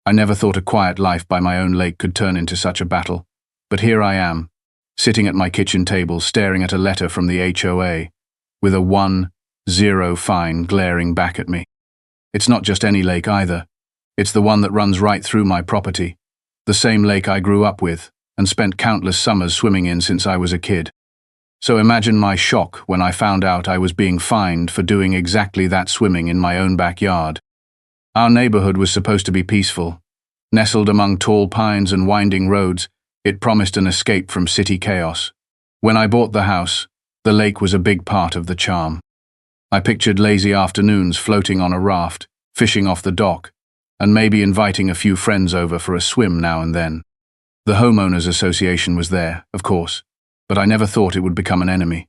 I never thought a quiet life by my own lake could turn into such a battle. But here I am, sitting at my kitchen table staring at a letter from the HOA, with a 1-0 fine glaring back at me. It's not just any lake either. It's the one that runs right through my property, the same lake I grew up with and spent countless summers swimming in since I was a kid. So imagine my shock when I found out I was being fined for doing exactly that, swimming in my own backyard. Our neighborhood was supposed to be peaceful. Nestled among tall pines and winding roads, it promised an escape from city chaos. When I bought the house, the lake was a big part of the charm. I pictured lazy afternoons floating on a raft, fishing off the dock, and maybe inviting a few friends over for a swim now and then. The homeowners association was there, of course, but I never thought it would become an enemy.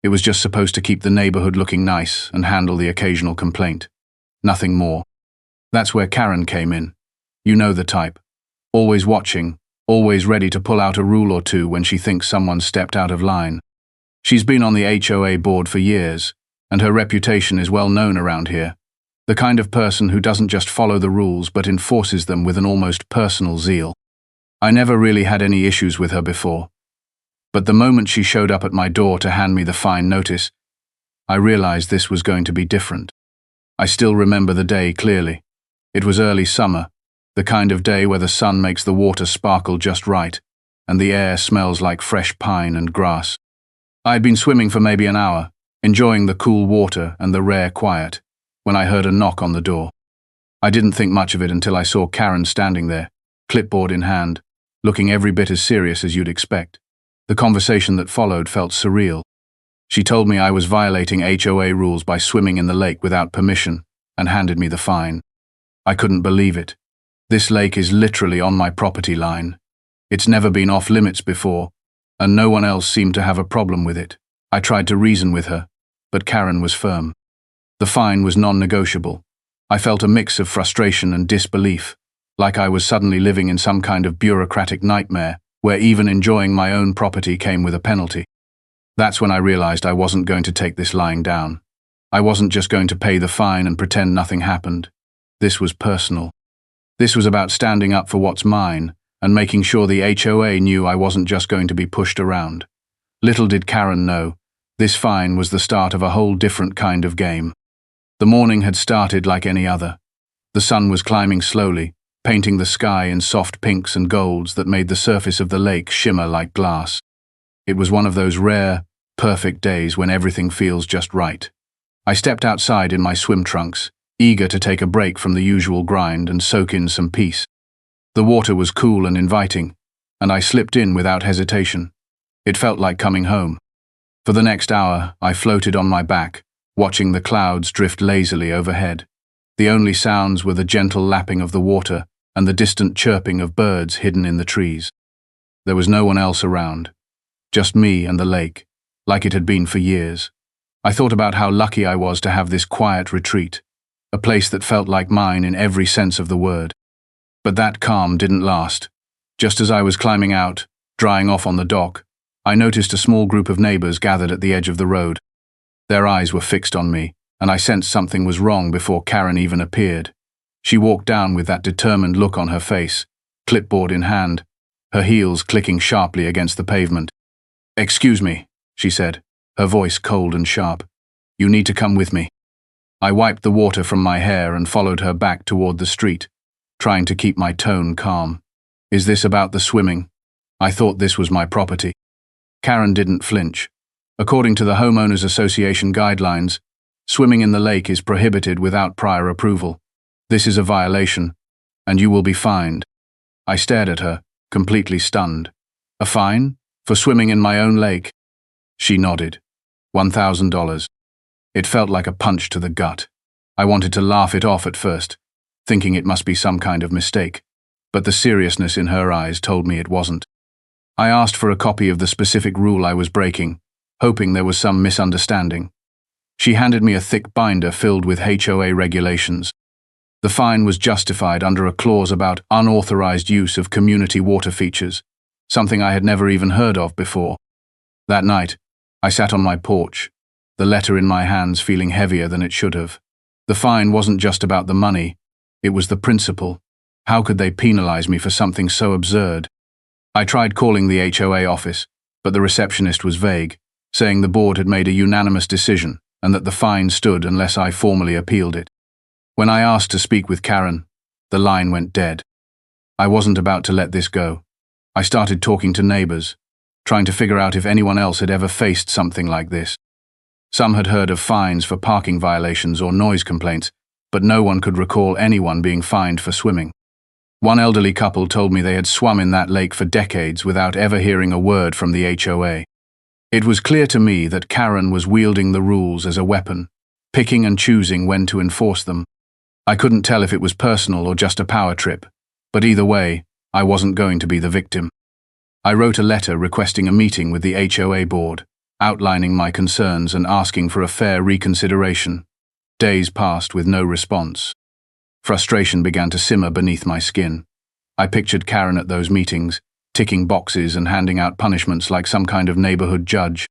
It was just supposed to keep the neighborhood looking nice and handle the occasional complaint. Nothing more. That's where Karen came in. You know the type. Always watching, always ready to pull out a rule or two when she thinks someone stepped out of line. She's been on the HOA board for years, and her reputation is well known around here. The kind of person who doesn't just follow the rules but enforces them with an almost personal zeal. I never really had any issues with her before. But the moment she showed up at my door to hand me the fine notice, I realized this was going to be different. I still remember the day clearly. It was early summer, the kind of day where the sun makes the water sparkle just right, and the air smells like fresh pine and grass. I had been swimming for maybe an hour, enjoying the cool water and the rare quiet, when I heard a knock on the door. I didn't think much of it until I saw Karen standing there, clipboard in hand, looking every bit as serious as you'd expect. The conversation that followed felt surreal. She told me I was violating HOA rules by swimming in the lake without permission, and handed me the fine. I couldn't believe it. This lake is literally on my property line. It's never been off limits before, and no one else seemed to have a problem with it. I tried to reason with her, but Karen was firm. The fine was non-negotiable. I felt a mix of frustration and disbelief, like I was suddenly living in some kind of bureaucratic nightmare, where even enjoying my own property came with a penalty. That's when I realized I wasn't going to take this lying down. I wasn't just going to pay the fine and pretend nothing happened. This was personal. This was about standing up for what's mine and making sure the HOA knew I wasn't just going to be pushed around. Little did Karen know, this fine was the start of a whole different kind of game. The morning had started like any other. The sun was climbing slowly, painting the sky in soft pinks and golds that made the surface of the lake shimmer like glass. It was one of those rare, perfect days when everything feels just right. I stepped outside in my swim trunks, eager to take a break from the usual grind and soak in some peace. The water was cool and inviting, and I slipped in without hesitation. It felt like coming home. For the next hour, I floated on my back, watching the clouds drift lazily overhead. The only sounds were the gentle lapping of the water and the distant chirping of birds hidden in the trees. There was no one else around, just me and the lake, like it had been for years. I thought about how lucky I was to have this quiet retreat, a place that felt like mine in every sense of the word. But that calm didn't last. Just as I was climbing out, drying off on the dock, I noticed a small group of neighbors gathered at the edge of the road. Their eyes were fixed on me, and I sensed something was wrong before Karen even appeared. She walked down with that determined look on her face, clipboard in hand, her heels clicking sharply against the pavement. "Excuse me," she said, her voice cold and sharp. "You need to come with me." I wiped the water from my hair and followed her back toward the street, trying to keep my tone calm. "Is this about the swimming? I thought this was my property." Karen didn't flinch. According to the Homeowners Association guidelines, swimming in the lake is prohibited without prior approval. This is a violation, and you will be fined. I stared at her, completely stunned. A fine? For swimming in my own lake? She nodded. $1,000. It felt like a punch to the gut. I wanted to laugh it off at first, thinking it must be some kind of mistake, but the seriousness in her eyes told me it wasn't. I asked for a copy of the specific rule I was breaking, hoping there was some misunderstanding. She handed me a thick binder filled with HOA regulations. The fine was justified under a clause about unauthorized use of community water features, something I had never even heard of before. That night, I sat on my porch, the letter in my hands feeling heavier than it should have. The fine wasn't just about the money, it was the principle, How could they penalize me for something so absurd? I tried calling the HOA office, but the receptionist was vague, saying the board had made a unanimous decision and that the fine stood unless I formally appealed it. When I asked to speak with Karen, the line went dead. I wasn't about to let this go. I started talking to neighbors, trying to figure out if anyone else had ever faced something like this. Some had heard of fines for parking violations or noise complaints, but no one could recall anyone being fined for swimming. One elderly couple told me they had swum in that lake for decades without ever hearing a word from the HOA. It was clear to me that Karen was wielding the rules as a weapon, picking and choosing when to enforce them. I couldn't tell if it was personal or just a power trip, but either way, I wasn't going to be the victim. I wrote a letter requesting a meeting with the HOA board, outlining my concerns and asking for a fair reconsideration. Days passed with no response. Frustration began to simmer beneath my skin. I pictured Karen at those meetings, ticking boxes and handing out punishments like some kind of neighborhood judge.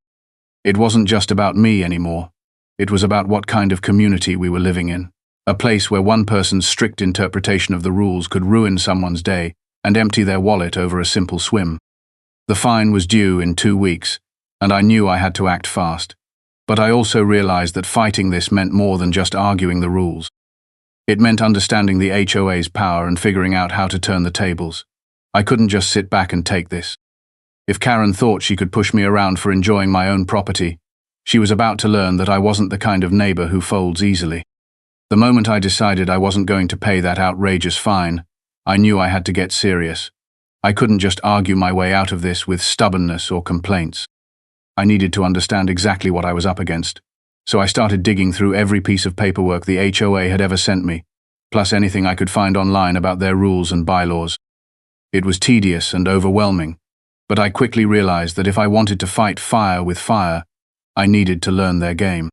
It wasn't just about me anymore. It was about what kind of community we were living in. A place where one person's strict interpretation of the rules could ruin someone's day and empty their wallet over a simple swim. The fine was due in 2 weeks, and I knew I had to act fast. But I also realized that fighting this meant more than just arguing the rules. It meant understanding the HOA's power and figuring out how to turn the tables. I couldn't just sit back and take this. If Karen thought she could push me around for enjoying my own property, she was about to learn that I wasn't the kind of neighbor who folds easily. The moment I decided I wasn't going to pay that outrageous fine, I knew I had to get serious. I couldn't just argue my way out of this with stubbornness or complaints. I needed to understand exactly what I was up against, so I started digging through every piece of paperwork the HOA had ever sent me, plus anything I could find online about their rules and bylaws. It was tedious and overwhelming, but I quickly realized that if I wanted to fight fire with fire, I needed to learn their game.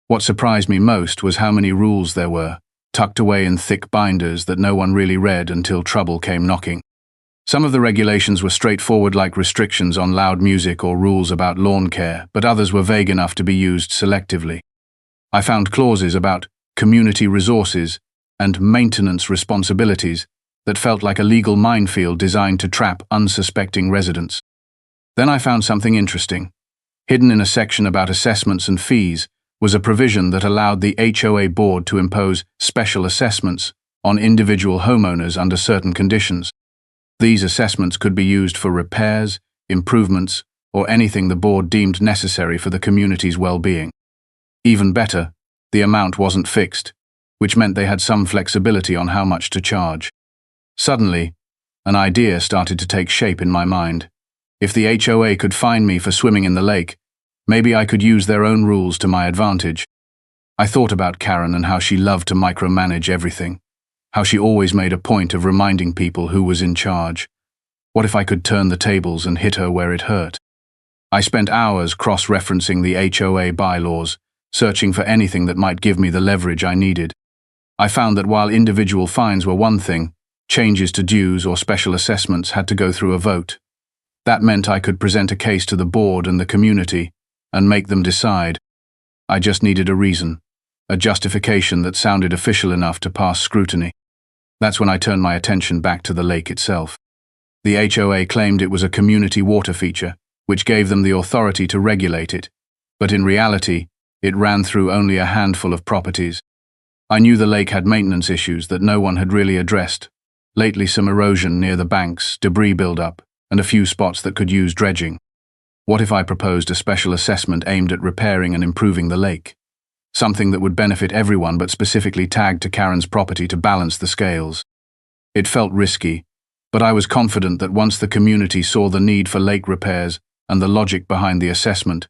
What surprised me most was how many rules there were, tucked away in thick binders that no one really read until trouble came knocking. Some of the regulations were straightforward, like restrictions on loud music or rules about lawn care, but others were vague enough to be used selectively. I found clauses about community resources and maintenance responsibilities that felt like a legal minefield designed to trap unsuspecting residents. Then I found something interesting. Hidden in a section about assessments and fees was a provision that allowed the HOA board to impose special assessments on individual homeowners under certain conditions. These assessments could be used for repairs, improvements, or anything the board deemed necessary for the community's well-being. Even better, the amount wasn't fixed, which meant they had some flexibility on how much to charge. Suddenly, an idea started to take shape in my mind. If the HOA could fine me for swimming in the lake, maybe I could use their own rules to my advantage. I thought about Karen and how she loved to micromanage everything, how she always made a point of reminding people who was in charge. What if I could turn the tables and hit her where it hurt? I spent hours cross-referencing the HOA bylaws, searching for anything that might give me the leverage I needed. I found that while individual fines were one thing, changes to dues or special assessments had to go through a vote. That meant I could present a case to the board and the community and make them decide. I just needed a reason, a justification that sounded official enough to pass scrutiny. That's when I turned my attention back to the lake itself. The HOA claimed it was a community water feature, which gave them the authority to regulate it, but in reality, it ran through only a handful of properties. I knew the lake had maintenance issues that no one had really addressed. Lately, some erosion near the banks, debris buildup, and a few spots that could use dredging. What if I proposed a special assessment aimed at repairing and improving the lake? Something that would benefit everyone but specifically tagged to Karen's property to balance the scales. It felt risky, but I was confident that once the community saw the need for lake repairs and the logic behind the assessment,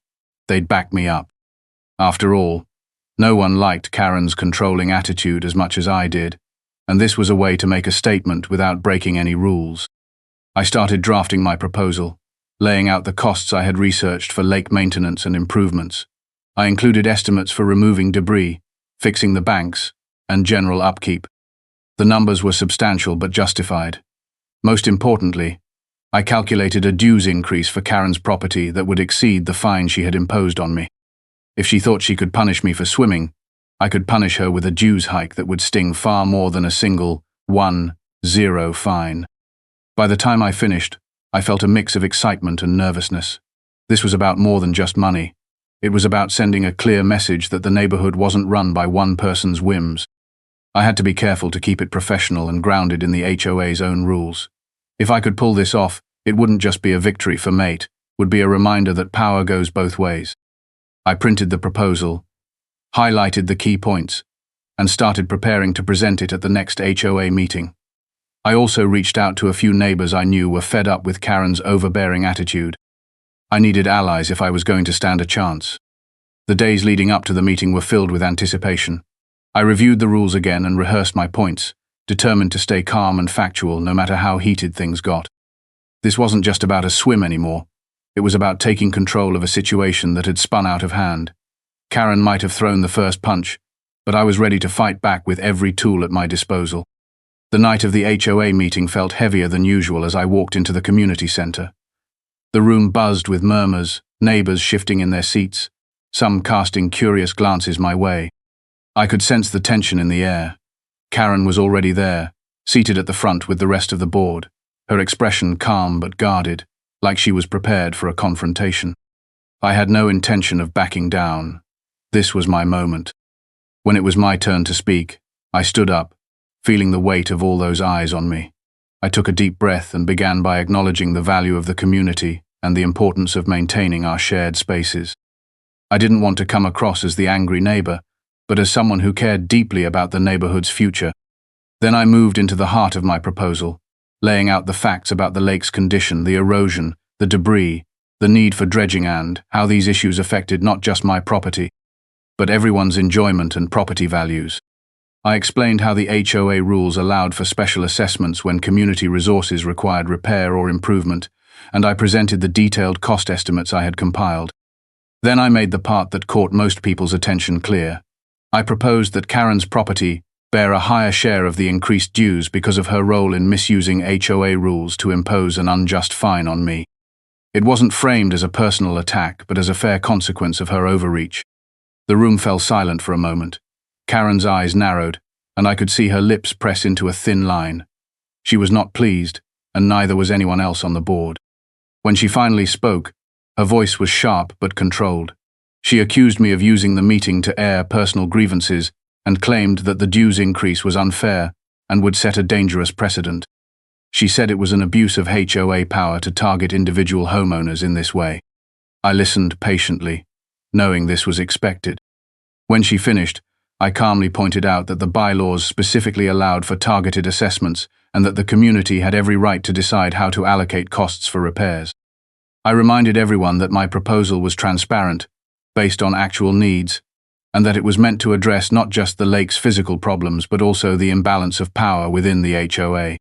they'd back me up. After all, no one liked Karen's controlling attitude as much as I did, and this was a way to make a statement without breaking any rules. I started drafting my proposal, laying out the costs I had researched for lake maintenance and improvements. I included estimates for removing debris, fixing the banks, and general upkeep. The numbers were substantial but justified. Most importantly, I calculated a dues increase for Karen's property that would exceed the fine she had imposed on me. If she thought she could punish me for swimming, I could punish her with a dues hike that would sting far more than a single 1 0 fine. By the time I finished, I felt a mix of excitement and nervousness. This was about more than just money. It was about sending a clear message that the neighborhood wasn't run by one person's whims. I had to be careful to keep it professional and grounded in the HOA's own rules. If I could pull this off, it wouldn't just be a victory for Mate, would be a reminder that power goes both ways. I printed the proposal, highlighted the key points, and started preparing to present it at the next HOA meeting. I also reached out to a few neighbors I knew were fed up with Karen's overbearing attitude. I needed allies if I was going to stand a chance. The days leading up to the meeting were filled with anticipation. I reviewed the rules again and rehearsed my points, determined to stay calm and factual no matter how heated things got. This wasn't just about a swim anymore. It was about taking control of a situation that had spun out of hand. Karen might have thrown the first punch, but I was ready to fight back with every tool at my disposal. The night of the HOA meeting felt heavier than usual as I walked into the community center. The room buzzed with murmurs, neighbors shifting in their seats, some casting curious glances my way. I could sense the tension in the air. Karen was already there, seated at the front with the rest of the board, her expression calm but guarded, like she was prepared for a confrontation. I had no intention of backing down. This was my moment. When it was my turn to speak, I stood up, feeling the weight of all those eyes on me. I took a deep breath and began by acknowledging the value of the community and the importance of maintaining our shared spaces. I didn't want to come across as the angry neighbor, but as someone who cared deeply about the neighborhood's future. Then I moved into the heart of my proposal, laying out the facts about the lake's condition, the erosion, the debris, the need for dredging and how these issues affected not just my property, but everyone's enjoyment and property values. I explained how the HOA rules allowed for special assessments when community resources required repair or improvement, and I presented the detailed cost estimates I had compiled. Then I made the part that caught most people's attention clear. I proposed that Karen's property bear a higher share of the increased dues because of her role in misusing HOA rules to impose an unjust fine on me. It wasn't framed as a personal attack, but as a fair consequence of her overreach. The room fell silent for a moment. Karen's eyes narrowed, and I could see her lips press into a thin line. She was not pleased, and neither was anyone else on the board. When she finally spoke, her voice was sharp but controlled. She accused me of using the meeting to air personal grievances and claimed that the dues increase was unfair and would set a dangerous precedent. She said it was an abuse of HOA power to target individual homeowners in this way. I listened patiently, knowing this was expected. When she finished, I calmly pointed out that the bylaws specifically allowed for targeted assessments and that the community had every right to decide how to allocate costs for repairs. I reminded everyone that my proposal was transparent, based on actual needs, and that it was meant to address not just the lake's physical problems but also the imbalance of power within the HOA.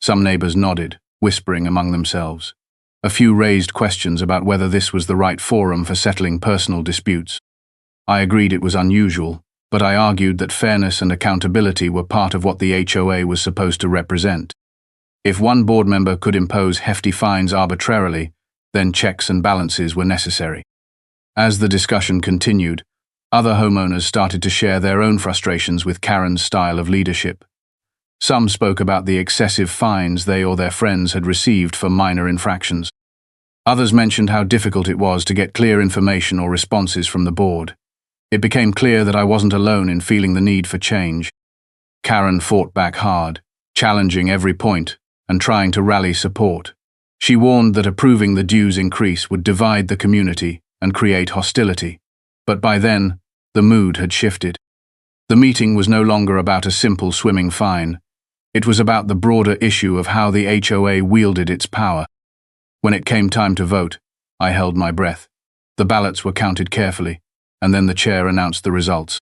Some neighbors nodded, whispering among themselves. A few raised questions about whether this was the right forum for settling personal disputes. I agreed it was unusual, but I argued that fairness and accountability were part of what the HOA was supposed to represent. If one board member could impose hefty fines arbitrarily, then checks and balances were necessary. As the discussion continued, other homeowners started to share their own frustrations with Karen's style of leadership. Some spoke about the excessive fines they or their friends had received for minor infractions. Others mentioned how difficult it was to get clear information or responses from the board. It became clear that I wasn't alone in feeling the need for change. Karen fought back hard, challenging every point and trying to rally support. She warned that approving the dues increase would divide the community and create hostility. But by then, the mood had shifted. The meeting was no longer about a simple swimming fine. It was about the broader issue of how the HOA wielded its power. When it came time to vote, I held my breath. The ballots were counted carefully, and then the chair announced the results.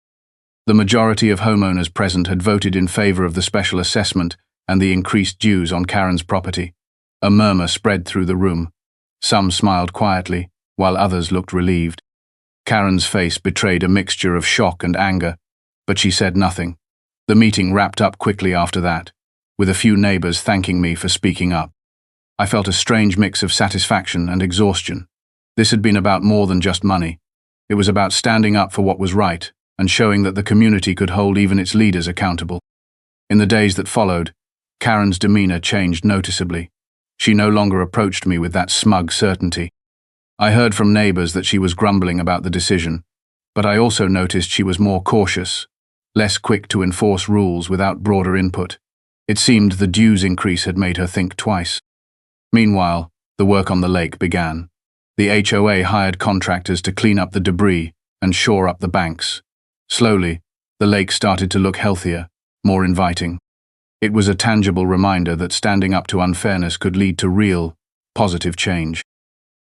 The majority of homeowners present had voted in favor of the special assessment and the increased dues on Karen's property. A murmur spread through the room. Some smiled quietly, while others looked relieved. Karen's face betrayed a mixture of shock and anger, but she said nothing. The meeting wrapped up quickly after that, with a few neighbors thanking me for speaking up. I felt a strange mix of satisfaction and exhaustion. This had been about more than just money. It was about standing up for what was right and showing that the community could hold even its leaders accountable. In the days that followed, Karen's demeanor changed noticeably. She no longer approached me with that smug certainty. I heard from neighbors that she was grumbling about the decision, but I also noticed she was more cautious, less quick to enforce rules without broader input. It seemed the dues increase had made her think twice. Meanwhile, the work on the lake began. The HOA hired contractors to clean up the debris and shore up the banks. Slowly, the lake started to look healthier, more inviting. It was a tangible reminder that standing up to unfairness could lead to real, positive change.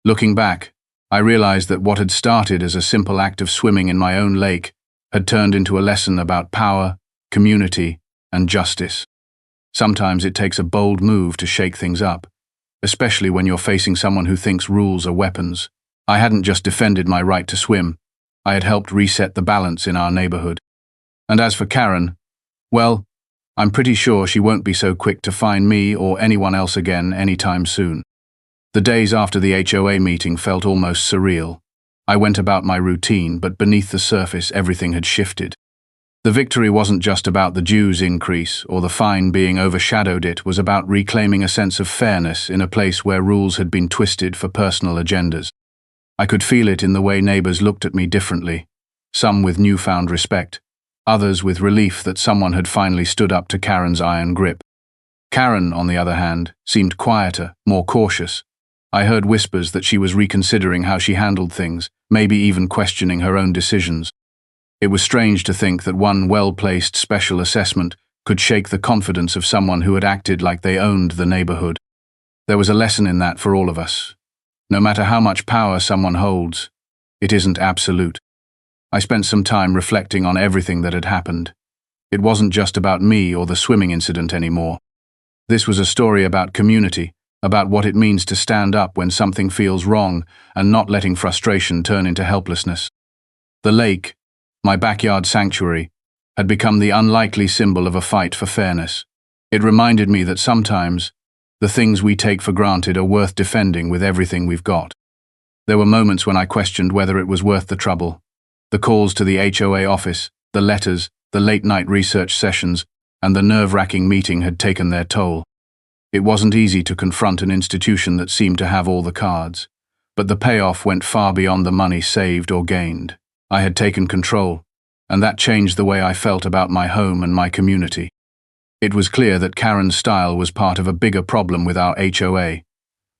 Looking back, I realized that what had started as a simple act of swimming in my own lake had turned into a lesson about power, community, and justice. Sometimes it takes a bold move to shake things up, especially when you're facing someone who thinks rules are weapons. I hadn't just defended my right to swim, I had helped reset the balance in our neighborhood. And as for Karen, well, I'm pretty sure she won't be so quick to find me or anyone else again anytime soon. The days after the HOA meeting felt almost surreal. I went about my routine, but beneath the surface everything had shifted. The victory wasn't just about the dues increase or the fine being overshadowed, it was about reclaiming a sense of fairness in a place where rules had been twisted for personal agendas. I could feel it in the way neighbors looked at me differently, some with newfound respect, others with relief that someone had finally stood up to Karen's iron grip. Karen, on the other hand, seemed quieter, more cautious. I heard whispers that she was reconsidering how she handled things, maybe even questioning her own decisions. It was strange to think that one well-placed special assessment could shake the confidence of someone who had acted like they owned the neighborhood. There was a lesson in that for all of us. No matter how much power someone holds, it isn't absolute. I spent some time reflecting on everything that had happened. It wasn't just about me or the swimming incident anymore. This was a story about community, about what it means to stand up when something feels wrong and not letting frustration turn into helplessness. The lake, my backyard sanctuary, had become the unlikely symbol of a fight for fairness. It reminded me that sometimes, the things we take for granted are worth defending with everything we've got. There were moments when I questioned whether it was worth the trouble. The calls to the HOA office, the letters, the late-night research sessions, and the nerve-wracking meeting had taken their toll. It wasn't easy to confront an institution that seemed to have all the cards, but the payoff went far beyond the money saved or gained. I had taken control, and that changed the way I felt about my home and my community. It was clear that Karen's style was part of a bigger problem with our HOA.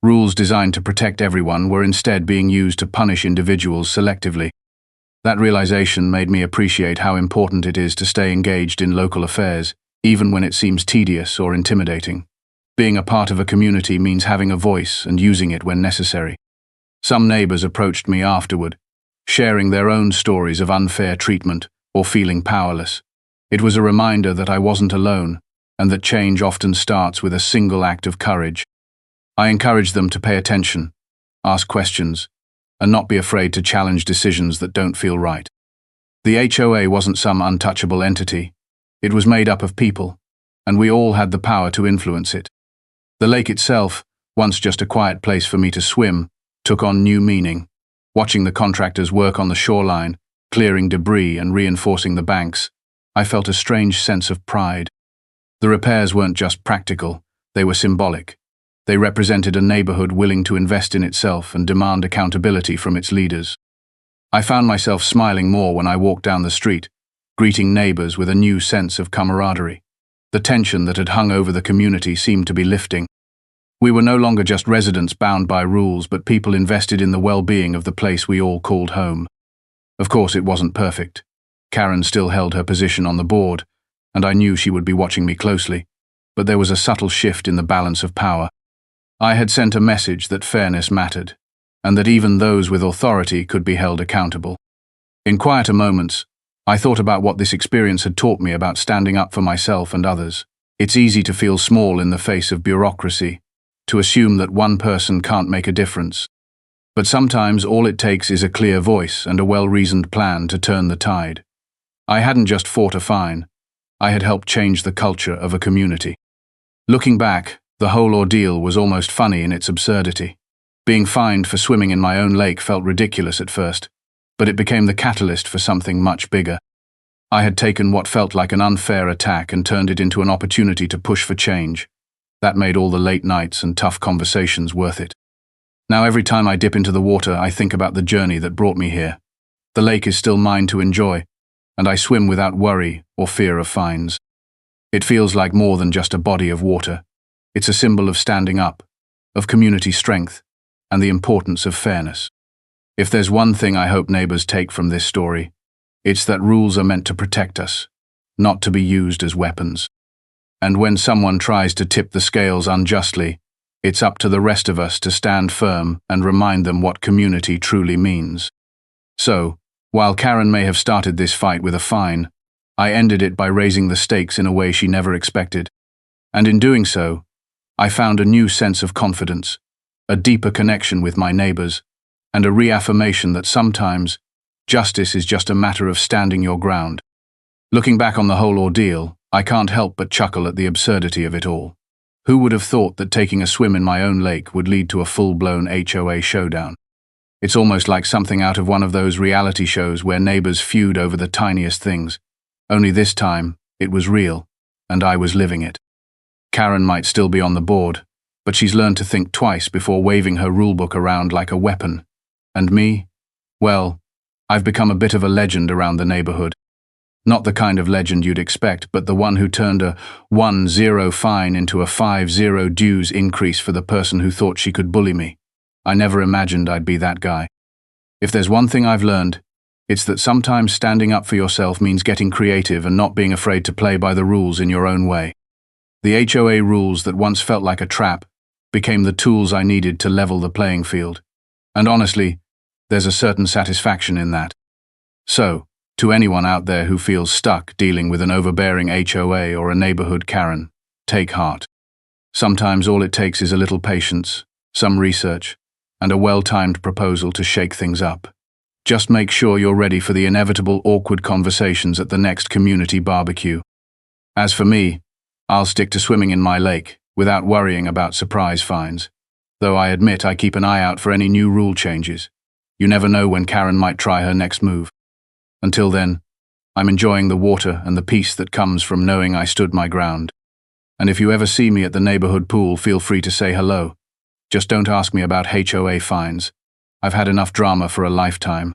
Rules designed to protect everyone were instead being used to punish individuals selectively. That realization made me appreciate how important it is to stay engaged in local affairs, even when it seems tedious or intimidating. Being a part of a community means having a voice and using it when necessary. Some neighbors approached me afterward, sharing their own stories of unfair treatment or feeling powerless. It was a reminder that I wasn't alone, and that change often starts with a single act of courage. I encouraged them to pay attention, ask questions, and not be afraid to challenge decisions that don't feel right. The HOA wasn't some untouchable entity. It was made up of people, and we all had the power to influence it. The lake itself, once just a quiet place for me to swim, took on new meaning. Watching the contractors work on the shoreline, clearing debris and reinforcing the banks, I felt a strange sense of pride. The repairs weren't just practical, they were symbolic. They represented a neighborhood willing to invest in itself and demand accountability from its leaders. I found myself smiling more when I walked down the street, greeting neighbors with a new sense of camaraderie. The tension that had hung over the community seemed to be lifting. We were no longer just residents bound by rules, but people invested in the well-being of the place we all called home. Of course, it wasn't perfect. Karen still held her position on the board, and I knew she would be watching me closely, but there was a subtle shift in the balance of power. I had sent a message that fairness mattered, and that even those with authority could be held accountable. In quieter moments, I thought about what this experience had taught me about standing up for myself and others. It's easy to feel small in the face of bureaucracy, to assume that one person can't make a difference. But sometimes all it takes is a clear voice and a well-reasoned plan to turn the tide. I hadn't just fought a fine, I had helped change the culture of a community. Looking back, the whole ordeal was almost funny in its absurdity. Being fined for swimming in my own lake felt ridiculous at first, but it became the catalyst for something much bigger. I had taken what felt like an unfair attack and turned it into an opportunity to push for change. That made all the late nights and tough conversations worth it. Now every time I dip into the water, I think about the journey that brought me here. The lake is still mine to enjoy, and I swim without worry or fear of fines. It feels like more than just a body of water. It's a symbol of standing up, of community strength, and the importance of fairness. If there's one thing I hope neighbors take from this story, it's that rules are meant to protect us, not to be used as weapons. And when someone tries to tip the scales unjustly, it's up to the rest of us to stand firm and remind them what community truly means. So, while Karen may have started this fight with a fine, I ended it by raising the stakes in a way she never expected. And in doing so, I found a new sense of confidence, a deeper connection with my neighbors, and a reaffirmation that sometimes justice is just a matter of standing your ground. Looking back on the whole ordeal, I can't help but chuckle at the absurdity of it all. Who would have thought that taking a swim in my own lake would lead to a full-blown HOA showdown? It's almost like something out of one of those reality shows where neighbors feud over the tiniest things. Only this time, it was real, and I was living it. Karen might still be on the board, but she's learned to think twice before waving her rulebook around like a weapon. And me? Well, I've become a bit of a legend around the neighborhood. Not the kind of legend you'd expect, but the one who turned a 1-0 fine into a 5-0 dues increase for the person who thought she could bully me. I never imagined I'd be that guy. If there's one thing I've learned, it's that sometimes standing up for yourself means getting creative and not being afraid to play by the rules in your own way. The HOA rules that once felt like a trap became the tools I needed to level the playing field. And honestly, there's a certain satisfaction in that. So, to anyone out there who feels stuck dealing with an overbearing HOA or a neighborhood Karen, take heart. Sometimes all it takes is a little patience, some research, and a well-timed proposal to shake things up. Just make sure you're ready for the inevitable awkward conversations at the next community barbecue. As for me, I'll stick to swimming in my lake without worrying about surprise fines, though I admit I keep an eye out for any new rule changes. You never know when Karen might try her next move. Until then, I'm enjoying the water and the peace that comes from knowing I stood my ground. And if you ever see me at the neighborhood pool, feel free to say hello. Just don't ask me about HOA fines. I've had enough drama for a lifetime.